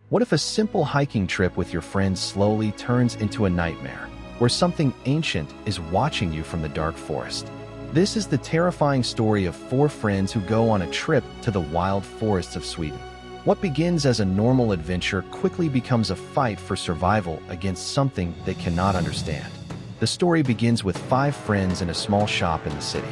What if a simple hiking trip with your friends slowly turns into a nightmare, where something ancient is watching you from the dark forest? This is the terrifying story of four friends who go on a trip to the wild forests of Sweden. What begins as a normal adventure quickly becomes a fight for survival against something they cannot understand. The story begins with five friends in a small shop in the city.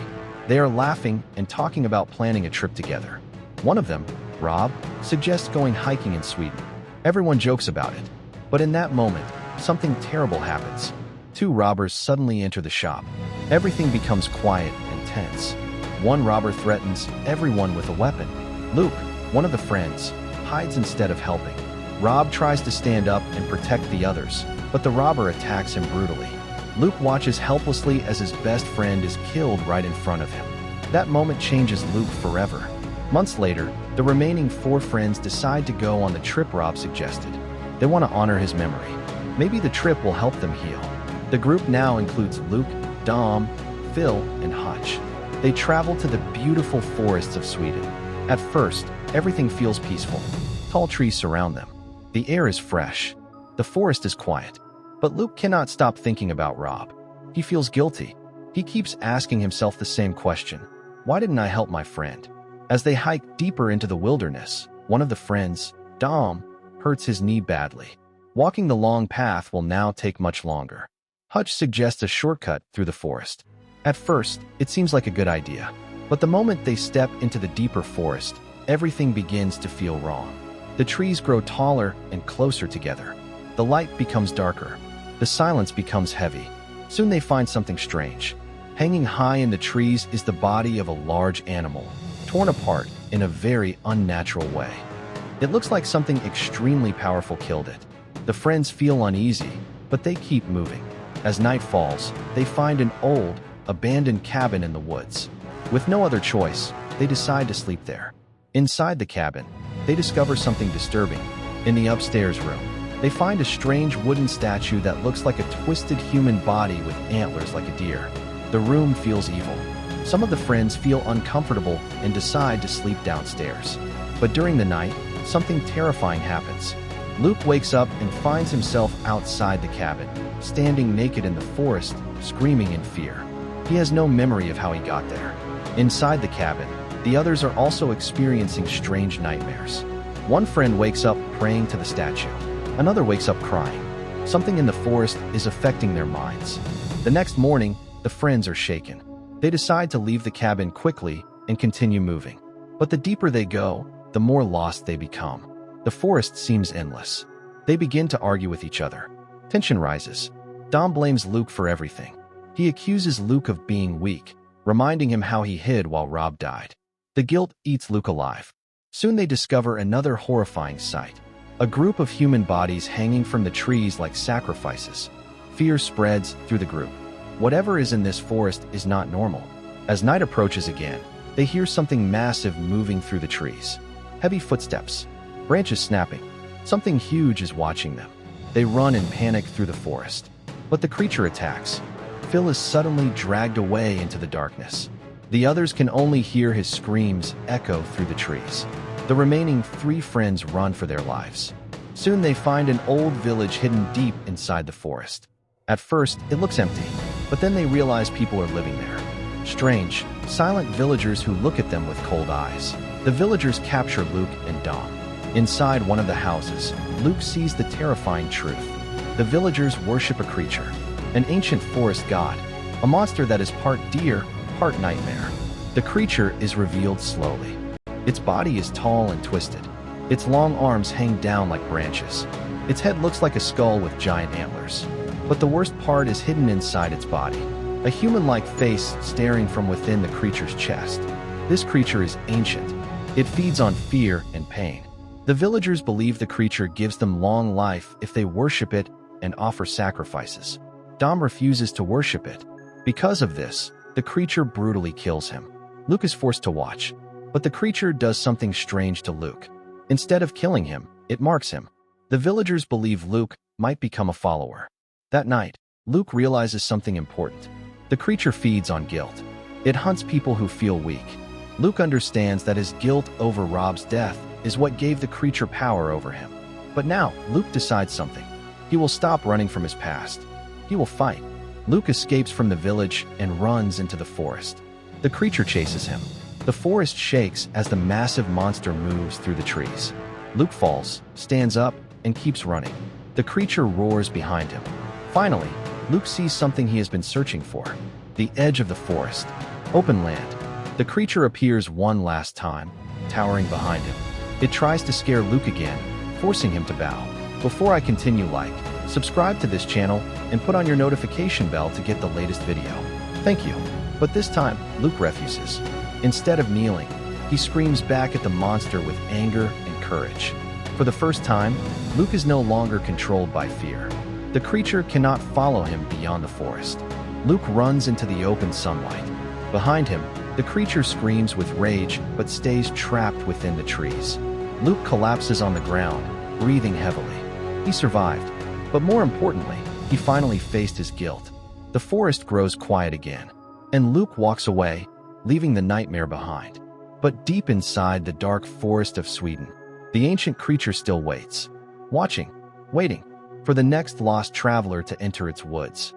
They are laughing and talking about planning a trip together. One of them, Rob, suggests going hiking in Sweden. Everyone jokes about it. But in that moment, something terrible happens. Two robbers suddenly enter the shop. Everything becomes quiet and tense. One robber threatens everyone with a weapon. Luke, one of the friends, hides instead of helping. Rob tries to stand up and protect the others, but the robber attacks him brutally. Luke watches helplessly as his best friend is killed right in front of him. That moment changes Luke forever. Months later, the remaining four friends decide to go on the trip Rob suggested. They want to honor his memory. Maybe the trip will help them heal. The group now includes Luke, Dom, Phil, and Hutch. They travel to the beautiful forests of Sweden. At first, everything feels peaceful. Tall trees surround them. The air is fresh. The forest is quiet. But Luke cannot stop thinking about Rob. He feels guilty. He keeps asking himself the same question. Why didn't I help my friend? As they hike deeper into the wilderness, one of the friends, Dom, hurts his knee badly. Walking the long path will now take much longer. Hutch suggests a shortcut through the forest. At first, it seems like a good idea. But the moment they step into the deeper forest, everything begins to feel wrong. The trees grow taller and closer together. The light becomes darker. The silence becomes heavy. Soon they find something strange. Hanging high in the trees is the body of a large animal, torn apart in a very unnatural way. It looks like something extremely powerful killed it. The friends feel uneasy, but they keep moving. As night falls, they find an old, abandoned cabin in the woods. With no other choice, they decide to sleep there. Inside the cabin, they discover something disturbing. In the upstairs room, they find a strange wooden statue that looks like a twisted human body with antlers like a deer. The room feels evil. Some of the friends feel uncomfortable and decide to sleep downstairs. But during the night, something terrifying happens. Luke wakes up and finds himself outside the cabin, standing naked in the forest, screaming in fear. He has no memory of how he got there. Inside the cabin, the others are also experiencing strange nightmares. One friend wakes up praying to the statue. Another wakes up crying. Something in the forest is affecting their minds. The next morning, the friends are shaken. They decide to leave the cabin quickly and continue moving. But the deeper they go, the more lost they become. The forest seems endless. They begin to argue with each other. Tension rises. Dom blames Luke for everything. He accuses Luke of being weak, reminding him how he hid while Rob died. The guilt eats Luke alive. Soon they discover another horrifying sight. A group of human bodies hanging from the trees like sacrifices. Fear spreads through the group. Whatever is in this forest is not normal. As night approaches again, they hear something massive moving through the trees. Heavy footsteps, branches snapping. Something huge is watching them. They run in panic through the forest. But the creature attacks. Phil is suddenly dragged away into the darkness. The others can only hear his screams echo through the trees. The remaining three friends run for their lives. Soon they find an old village hidden deep inside the forest. At first, it looks empty, but then they realize people are living there. Strange, silent villagers who look at them with cold eyes. The villagers capture Luke and Dom. Inside one of the houses, Luke sees the terrifying truth. The villagers worship a creature, an ancient forest god, a monster that is part deer, part nightmare. The creature is revealed slowly. Its body is tall and twisted. Its long arms hang down like branches. Its head looks like a skull with giant antlers. But the worst part is hidden inside its body. A human-like face staring from within the creature's chest. This creature is ancient. It feeds on fear and pain. The villagers believe the creature gives them long life if they worship it and offer sacrifices. Dom refuses to worship it. Because of this, the creature brutally kills him. Luke is forced to watch. But the creature does something strange to Luke. Instead of killing him, it marks him. The villagers believe Luke might become a follower. That night, Luke realizes something important. The creature feeds on guilt. It hunts people who feel weak. Luke understands that his guilt over Rob's death is what gave the creature power over him. But now, Luke decides something. He will stop running from his past. He will fight. Luke escapes from the village and runs into the forest. The creature chases him. The forest shakes as the massive monster moves through the trees. Luke falls, stands up, and keeps running. The creature roars behind him. Finally, Luke sees something he has been searching for. The edge of the forest. Open land. The creature appears one last time, towering behind him. It tries to scare Luke again, forcing him to bow. Before I continue, subscribe to this channel, and put on your notification bell to get the latest video. Thank you. But this time, Luke refuses. Instead of kneeling, he screams back at the monster with anger and courage. For the first time, Luke is no longer controlled by fear. The creature cannot follow him beyond the forest. Luke runs into the open sunlight. Behind him, the creature screams with rage but stays trapped within the trees. Luke collapses on the ground, breathing heavily. He survived, but more importantly, he finally faced his guilt. The forest grows quiet again, and Luke walks away, leaving the nightmare behind. But deep inside the dark forest of Sweden, the ancient creature still waits, waiting for the next lost traveler to enter its woods.